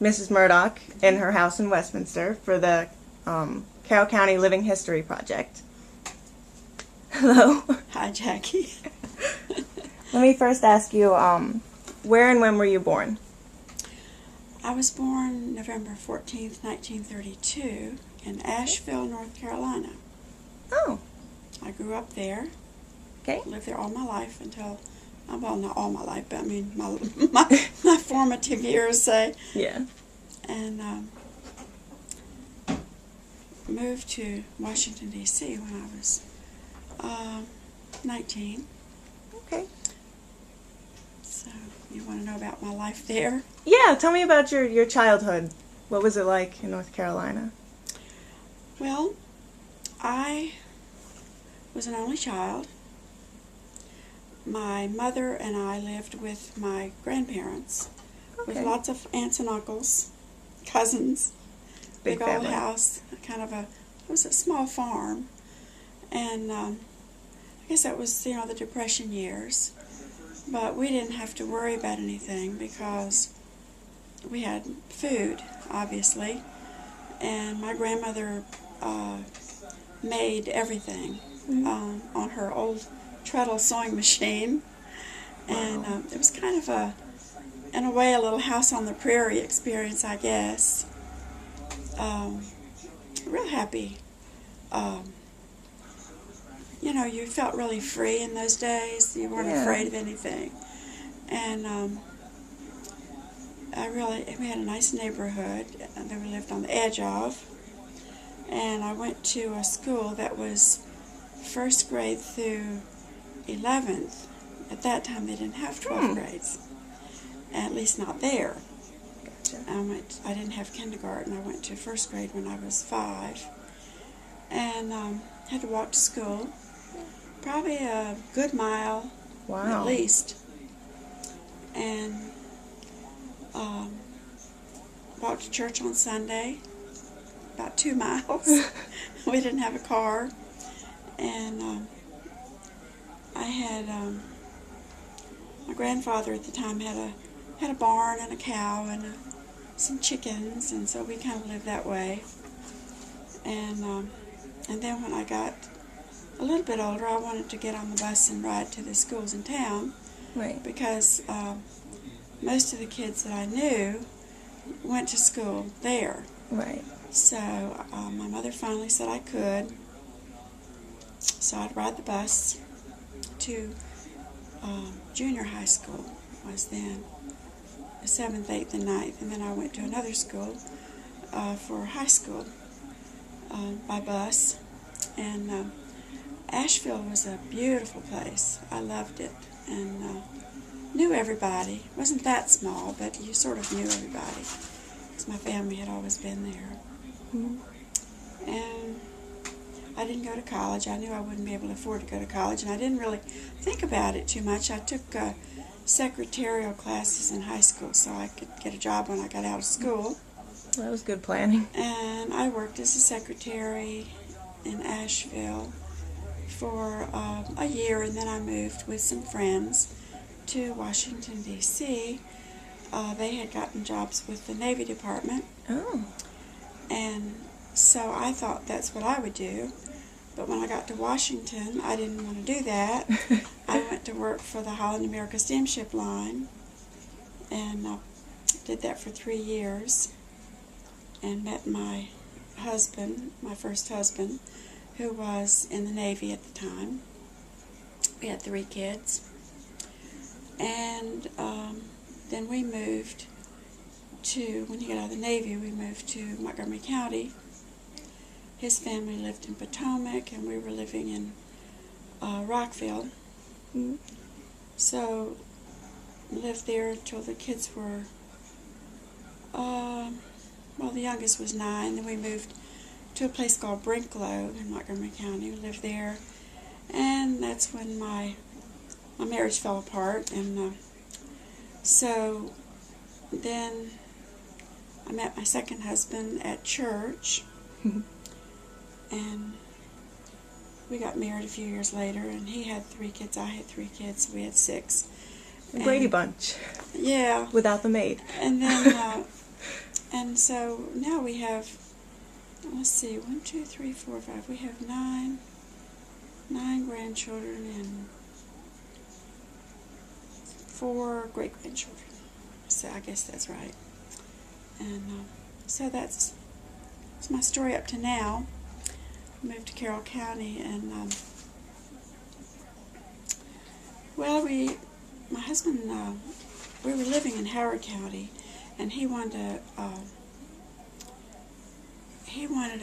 Mrs. Murdock in her house in Westminster for the Carroll County Living History Project. Hello. Hi, Jackie. Let me first ask you, where and when were you born? I was born November 14th, 1932 in Ashville, North Carolina. Oh. I grew up there. Okay. Lived there all my life until, well, not all my life, but I mean my formative years, say. Yeah. And moved to Washington, D.C. when I was 19. Okay. So, you want to know about my life there? Yeah, tell me about your childhood. What was it like in North Carolina? Well, I was an only child. My mother and I lived with my grandparents, with lots of aunts and uncles, cousins, Big old family. house, it was a small farm, and I guess that was, the Depression years, but we didn't have to worry about anything because we had food, obviously, and my grandmother made everything on her old treadle sewing machine, and it was kind of in a way, a little house on the prairie experience, I guess. Real happy. You felt really free in those days. You weren't afraid of anything, and we had a nice neighborhood that we lived on the edge of, and I went to a school that was first grade through 11th. At that time, they didn't have 12 grades, at least not there. Gotcha. I didn't have kindergarten. I went to first grade when I was 5, and had to walk to school, probably a good mile, at least, and walked to church on Sunday, about 2 miles. We didn't have a car, and I had my grandfather at the time had a barn and a cow and some chickens, and so we kind of lived that way. And then when I got a little bit older, I wanted to get on the bus and ride to the schools in town, Right. because most of the kids that I knew went to school there. Right. So my mother finally said I could. So I'd ride the bus to junior high school, was then the 7th, 8th, and 9th, and then I went to another school for high school by bus. And Ashville was a beautiful place. I loved it, and knew everybody. It wasn't that small, but you sort of knew everybody, because my family had always been there. Mm-hmm. And I didn't go to college. I knew I wouldn't be able to afford to go to college, and I didn't really think about it too much. I took secretarial classes in high school so I could get a job when I got out of school. That was good planning. And I worked as a secretary in Asheville for a year, and then I moved with some friends to Washington, D.C. They had gotten jobs with the Navy Department. Oh. And so I thought that's what I would do. But when I got to Washington, I didn't want to do that. I went to work for the Holland America Steamship Line, and did that for 3 years, and met my husband, my first husband, who was in the Navy at the time. We had 3 kids. And then we moved to, when he got out of the Navy, we moved to Montgomery County. His family lived in Potomac, and we were living in Rockville. Mm-hmm. So we lived there until the kids were, the youngest was 9. Then we moved to a place called Brinklow in Montgomery County. We lived there, and that's when my marriage fell apart. And so then I met my second husband at church. And we got married a few years later, and he had 3 kids, I had 3 kids, so we had 6. A Brady Bunch. Yeah. Without the maid. And then And so now we have, let's see, 1, 2, 3, 4, 5. We have nine grandchildren and 4 great-grandchildren. So I guess that's right. And so that's my story up to now. I moved to Carroll County, and my husband, we were living in Howard County, and he wanted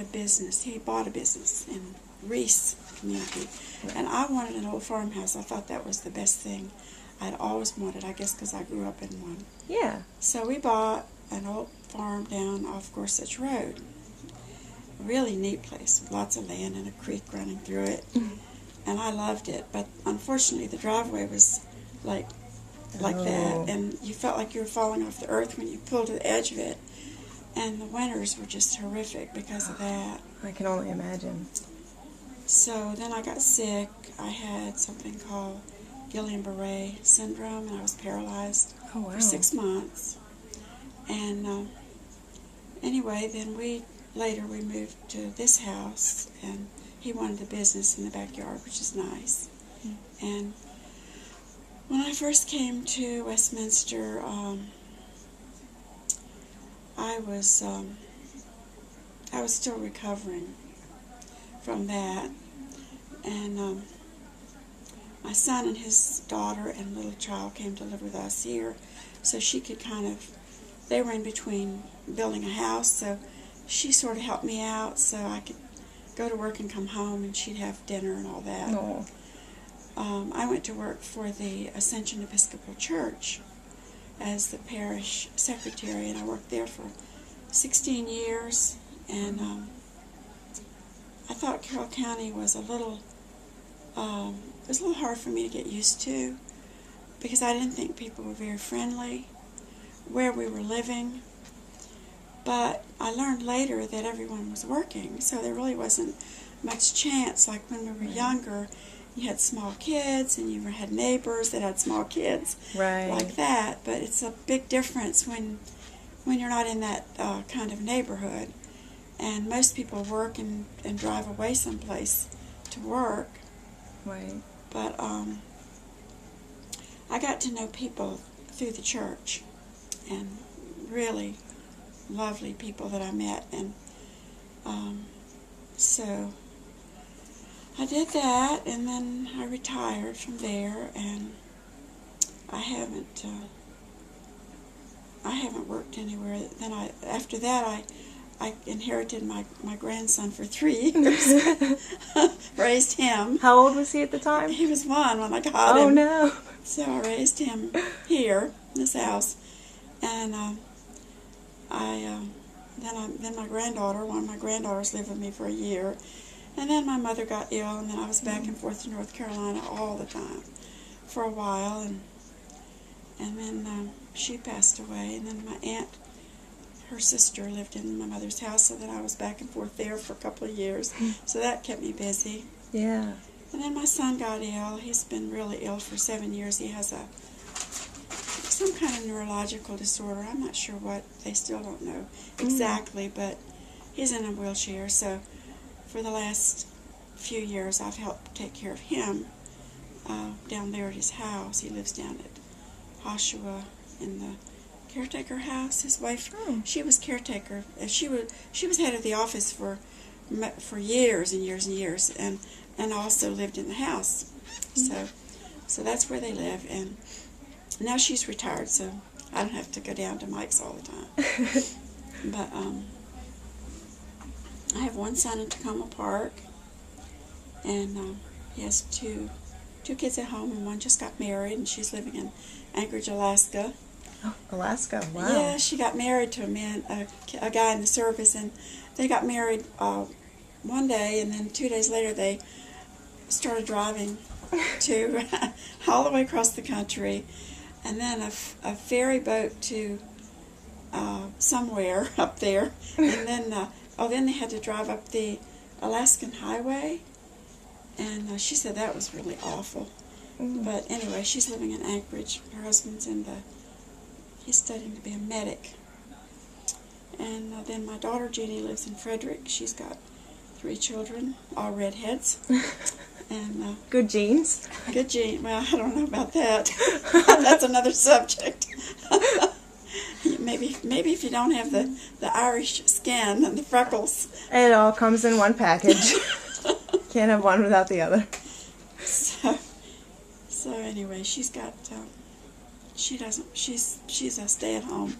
a business. He bought a business in Reese community, and I wanted an old farmhouse. I thought that was the best thing I'd always wanted, I guess because I grew up in one. Yeah. So we bought an old farm down off Gorsuch Road. A really neat place, lots of land and a creek running through it, and I loved it. But unfortunately, the driveway was like that, and you felt like you were falling off the earth when you pulled to the edge of it. And the winters were just horrific because of that. I can only imagine. So then I got sick. I had something called Guillain-Barré syndrome, and I was paralyzed for 6 months. And anyway, then later we moved to this house, and he wanted the business in the backyard, which is nice. And when I first came to Westminster, I was still recovering from that, and my son and his daughter and little child came to live with us here, so she could they were in between building a house, so she sort of helped me out so I could go to work and come home, and she'd have dinner and all that. Oh. I went to work for the Ascension Episcopal Church as the parish secretary, and I worked there for 16 years, and I thought Carroll County was a little hard for me to get used to, because I didn't think people were very friendly where we were living. But I learned later that everyone was working, so there really wasn't much chance. Like when we were younger, you had small kids, and you had neighbors that had small kids, like that. But it's a big difference when you're not in that kind of neighborhood. And most people work and drive away someplace to work. Right. But I got to know people through the church, and really lovely people that I met, and so I did that, and then I retired from there, and I haven't worked anywhere. Then after that I inherited my grandson for 3 years, raised him. How old was he at the time? He was 1 when I got him. Oh no! So I raised him here in this house, and then my granddaughter, one of my granddaughters, lived with me for a year, and then my mother got ill, and then I was back and forth to North Carolina all the time for a while, and then she passed away, and then my aunt, her sister, lived in my mother's house, so then I was back and forth there for a couple of years, so that kept me busy. Yeah. And then my son got ill. He's been really ill for 7 years. He has some kind of neurological disorder. I'm not sure what. They still don't know exactly, but he's in a wheelchair. So for the last few years, I've helped take care of him down there at his house. He lives down at Ashville in the caretaker house. His wife, she was caretaker. She was head of the office for years and years and years, and also lived in the house. So that's where they live, and now she's retired, so I don't have to go down to Mike's all the time. But I have one son in Tacoma Park, and he has two kids at home, and one just got married, and she's living in Anchorage, Alaska. Oh, Alaska! Wow. Yeah, she got married to a guy in the service, and they got married one day, and then 2 days later they started driving to all the way across the country, and then a ferry boat to somewhere up there, and then they had to drive up the Alaskan highway, and she said that was really awful. But anyway, she's living in Anchorage. Her husband's he's studying to be a medic. And then my daughter Jeannie lives in Frederick. She's got 3 children, all redheads. And good genes. good gene. Well, I don't know about that. That's another subject. Maybe if you don't have the Irish skin and the freckles. It all comes in one package. Can't have one without the other. So anyway, she's got. She's a stay-at-home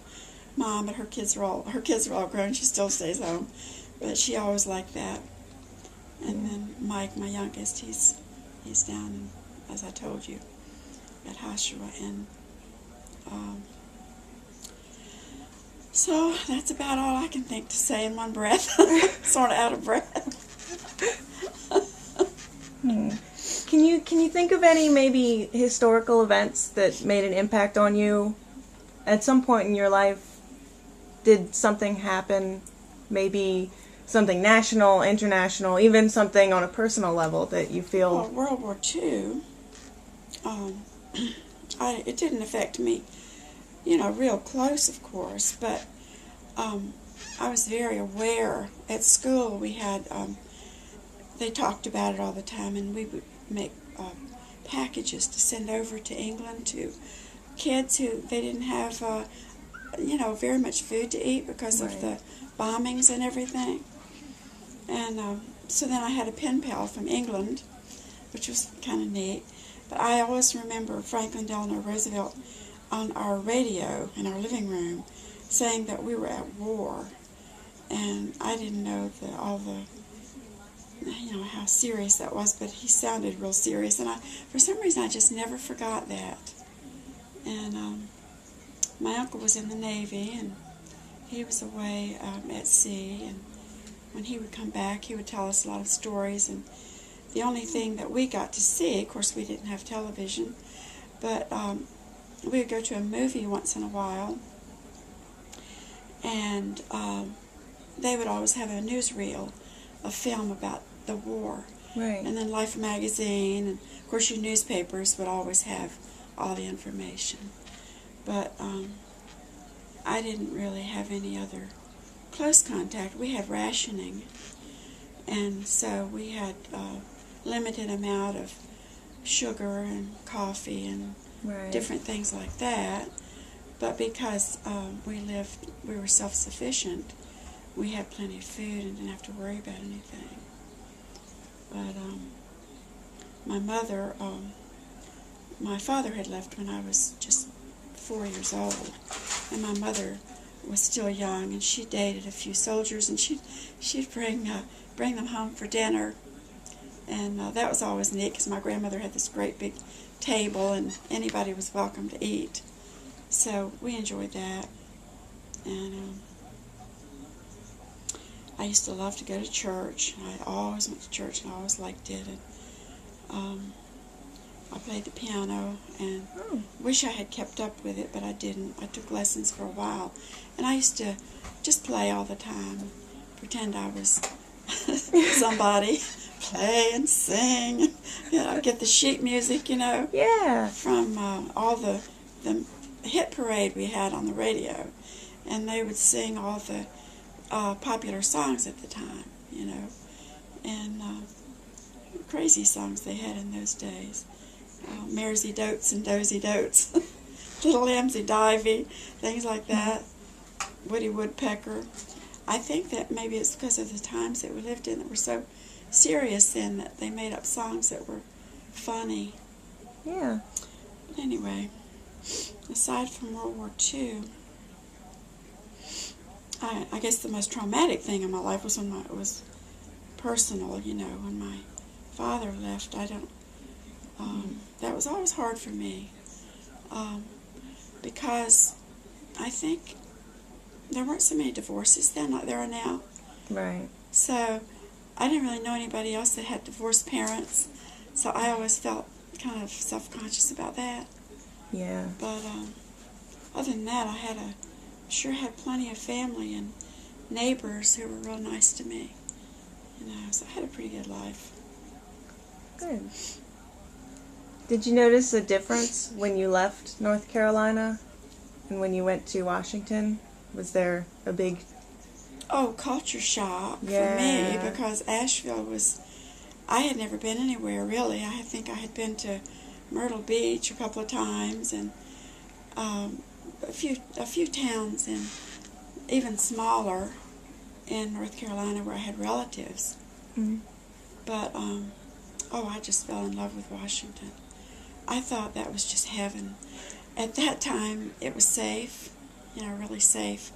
mom, but her kids are all grown. She still stays home, but she always liked that. And then Mike, my youngest, he's down in, as I told you, at Ashville, and so that's about all I can think to say in one breath. Sort of out of breath. Can you think of any maybe historical events that made an impact on you at some point in your life? Did something happen, maybe something national, international, even something on a personal level that you feel? Well, World War II, it didn't affect me, real close, of course, but I was very aware. At school, we had, they talked about it all the time, and we would make packages to send over to England to kids who they didn't have, very much food to eat because of the bombings and everything. And so then I had a pen pal from England, which was kind of neat. But I always remember Franklin Delano Roosevelt on our radio in our living room saying that we were at war. And I didn't know how serious that was, but he sounded real serious. And for some reason, I just never forgot that. And my uncle was in the Navy, and he was away at sea, and when he would come back, he would tell us a lot of stories, and the only thing that we got to see, of course we didn't have television, but we would go to a movie once in a while, and they would always have a newsreel, a film about the war. Right. And then Life magazine, and of course your newspapers would always have all the information. But I didn't really have any other close contact. We had rationing, and so we had limited amount of sugar and coffee and different things like that. But because we were self-sufficient, we had plenty of food and didn't have to worry about anything. But my mother, my father had left when I was just 4 years old, and my mother was still young, and she dated a few soldiers, and she'd bring them home for dinner, and that was always neat because my grandmother had this great big table, and anybody was welcome to eat. So we enjoyed that, and I used to love to go to church. I always went to church, and I always liked it. And I played the piano, and wish I had kept up with it, but I didn't. I took lessons for a while, and I used to just play all the time, pretend I was somebody, play and sing. I'd get the sheet music, from all the hit parade we had on the radio, and they would sing all the popular songs at the time, and crazy songs they had in those days. Maresy Dotes and Dozy Dotes, Little Emsy Divey, things like that, Woody Woodpecker. I think that maybe it's because of the times that we lived in that were so serious then that they made up songs that were funny. Yeah. But anyway, aside from World War II, I guess the most traumatic thing in my life was when it was personal, when my father left. That was always hard for me, because I think there weren't so many divorces then like there are now. Right. So I didn't really know anybody else that had divorced parents, so I always felt kind of self-conscious about that. Yeah. But other than that, I sure had plenty of family and neighbors who were real nice to me. So I had a pretty good life. Good. Did you notice a difference when you left North Carolina and when you went to Washington? Was there a big Oh, culture shock for Yeah. me, because Asheville was, I had never been anywhere really. I think I had been to Myrtle Beach a couple of times, and a few towns, and even smaller in North Carolina where I had relatives. Mm. But I just fell in love with Washington. I thought that was just heaven. At that time, it was safe, really safe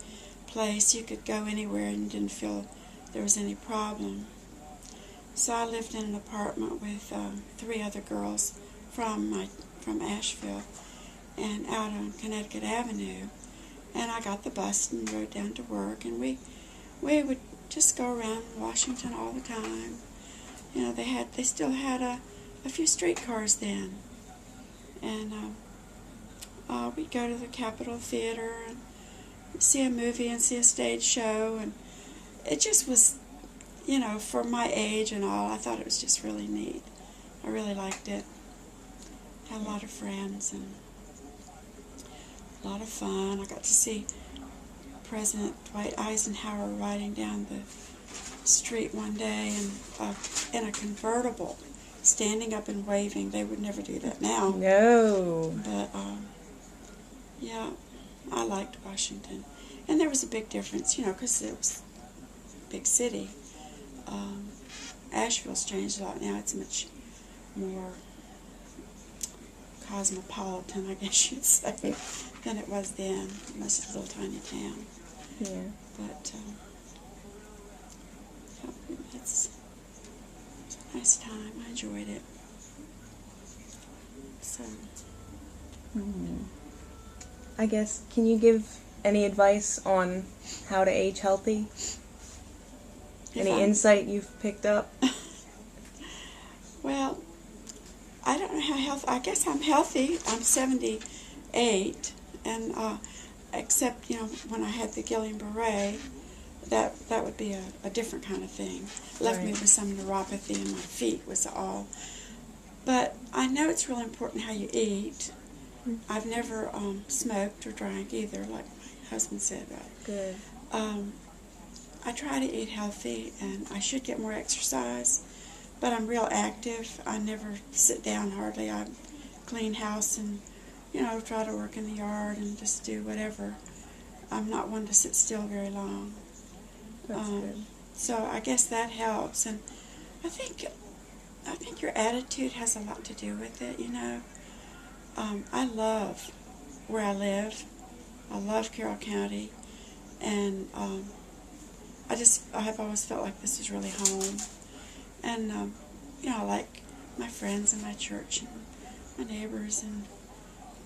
place. You could go anywhere and didn't feel there was any problem. So I lived in an apartment with 3 other girls from Asheville, and out on Connecticut Avenue. And I got the bus and rode down to work, and we would just go around Washington all the time. They still had a few streetcars then, and we'd go to the Capitol Theater and see a movie and see a stage show, and it just was, for my age and all, I thought it was just really neat. I really liked it. Had a lot of friends and a lot of fun. I got to see President Dwight Eisenhower riding down the street one day in a convertible, standing up and waving. They would never do that now. No. But, yeah, I liked Washington. And there was a big difference, because it was a big city. Asheville's changed a lot now. It's much more cosmopolitan, I guess you'd say, than it was then. It was a little tiny town. Yeah. But it's a nice time. I enjoyed it. So, I guess, can you give any advice on how to age healthy? Any insight you've picked up? Well, I don't know how healthy. I guess I'm healthy. I'm 78, and except when I had the Guillain-Barré, that would be a different kind of thing. Left me with some neuropathy in my feet was all. But I know it's really important how you eat. I've never smoked or drank either, like my husband said. Good. I try to eat healthy, and I should get more exercise, but I'm real active. I never sit down hardly. I clean house and, try to work in the yard and just do whatever. I'm not one to sit still very long. That's good. So I guess that helps, and I think your attitude has a lot to do with it, I love where I live. I love Carroll County, and I have always felt like this is really home. And, I like my friends and my church and my neighbors, and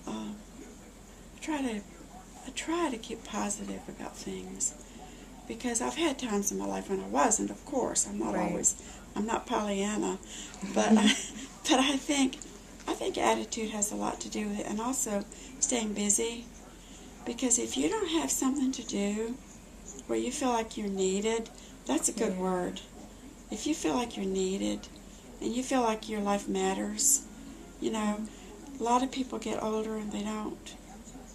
I try to keep positive about things, because I've had times in my life when I wasn't, of course. I'm not Pollyanna, but I think attitude has a lot to do with it, and also staying busy, because if you don't have something to do where you feel like you're needed, that's a good word. If you feel like you're needed and you feel like your life matters, a lot of people get older and they don't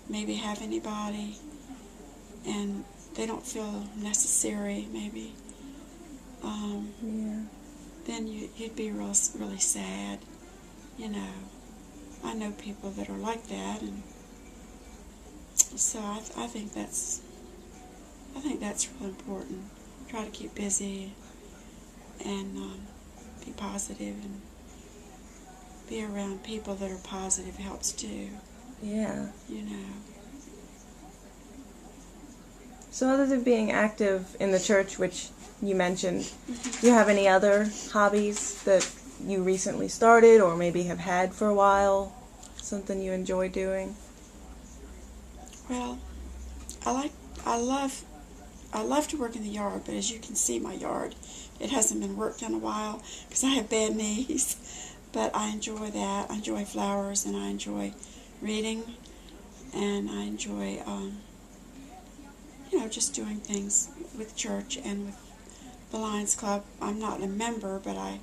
maybe have anybody, and they don't feel necessary, maybe. Then you'd be really sad, I know people that are like that, and so I think that's real important. Try to keep busy and be positive, and be around people that are positive helps too. Yeah. So other than being active in the church, which you mentioned, do you have any other hobbies that you recently started or maybe have had for a while? Something you enjoy doing? Well, I love to work in the yard, but as you can see, my yard, it hasn't been worked in a while because I have bad knees. But I enjoy that. I enjoy flowers, and I enjoy reading, and I enjoy, just doing things with church and with the Lions Club. I'm not a member, but I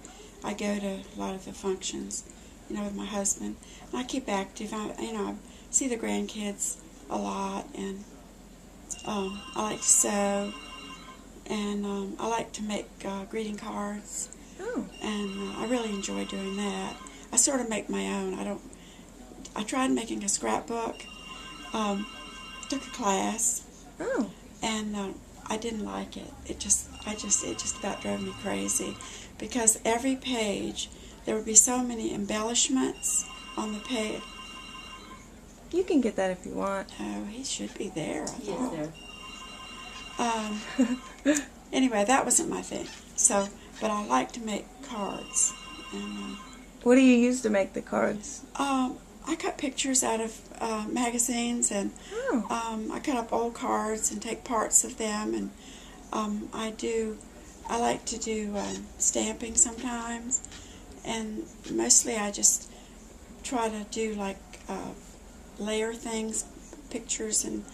go to a lot of the functions, with my husband. And I keep active. I see the grandkids a lot, and I like to sew, and I like to make greeting cards, Oh. and I really enjoy doing that. I sort of make my own. I tried making a scrapbook, took a class, Oh. and I didn't like it. It just about drove me crazy, because every page there would be so many embellishments on the page. You can get that if you want. Oh, he should be there. I Yes, thought. there. Anyway, that wasn't my thing. So, but I like to make cards, and What do you use to make the cards? I cut pictures out of magazines, and Oh. I cut up old cards and take parts of them, and I like to do stamping sometimes, and mostly I just try to do like layer things, pictures and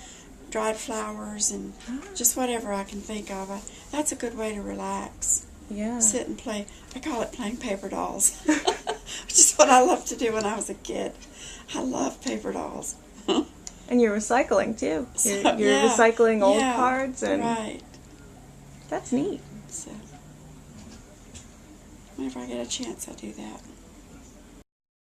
dried flowers, and just whatever I can think of. That's a good way to relax. Yeah. Sit and play. I call it playing paper dolls, which is what I loved to do when I was a kid. I love paper dolls. And you're recycling too. You're Yeah, recycling old yeah, cards, and right. that's neat. So whenever I get a chance, I do that.